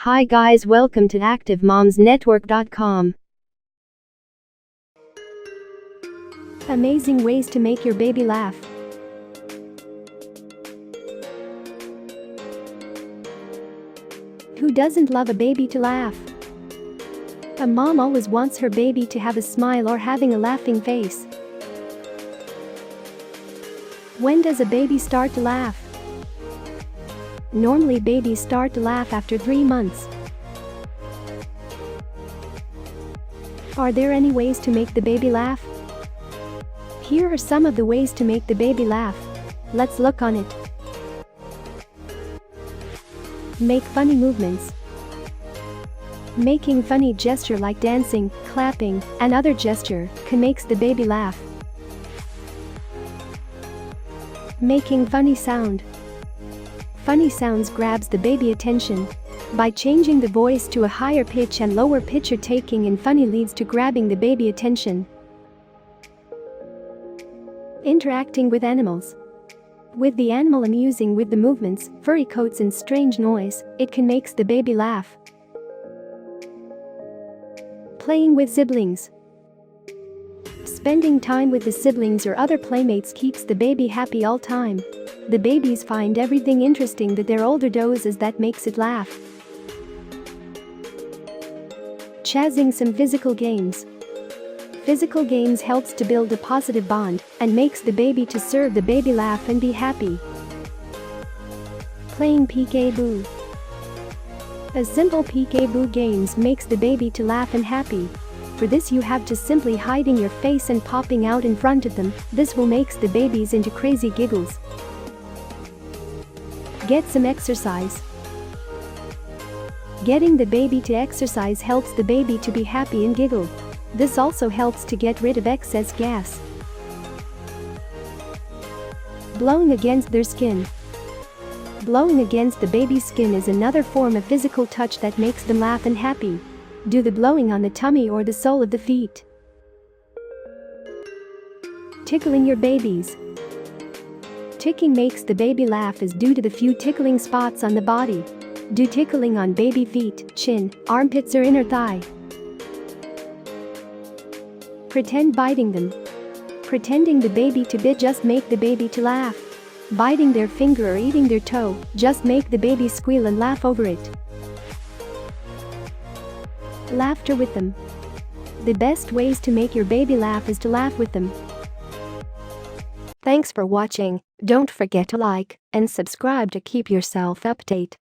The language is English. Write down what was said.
Hi guys, welcome to Activemomsnetwork.com. Amazing ways to make your baby laugh. Who doesn't love a baby to laugh? A mom always wants her baby to have a smile or having a laughing face. When does a baby start to laugh? Normally babies start to laugh after 3 months. Are there any ways to make the baby laugh? Here are some of the ways to make the baby laugh. Let's look on it. Make funny movements. Making funny gesture like dancing, clapping, and other gesture can makes the baby laugh. Making funny sound. Funny sounds grabs the baby attention. By changing the voice to a higher pitch and lower pitch or taking in funny leads to grabbing the baby attention. Interacting with animals. With the animal amusing with the movements, furry coats and strange noise, it can makes the baby laugh. Playing with siblings. Spending time with the siblings or other playmates keeps the baby happy all time. The babies find everything interesting that their older does is that makes it laugh. Chazzing some physical games. Physical games helps to build a positive bond and makes the baby to serve the baby laugh and be happy. Playing peekaboo. A simple peekaboo games makes the baby to laugh and happy. For this you have to simply hiding your face and popping out in front of them. This will makes the babies into crazy giggles. Get some exercise. Getting the baby to exercise helps the baby to be happy and giggle. This also helps to get rid of excess gas. Blowing against their skin. Blowing against the baby's skin is another form of physical touch that makes them laugh and happy. Do the blowing on the tummy or the sole of the feet. Tickling your babies. Tickling makes the baby laugh is due to the few tickling spots on the body. Do tickling on baby feet, chin, armpits or inner thigh. Pretend biting them. Pretending the baby to bite just make the baby to laugh. Biting their finger or eating their toe just make the baby squeal and laugh over it. Laughter with them. The best ways to make your baby laugh is to laugh with them. Thanks for watching. Don't forget to like and subscribe to keep yourself updated.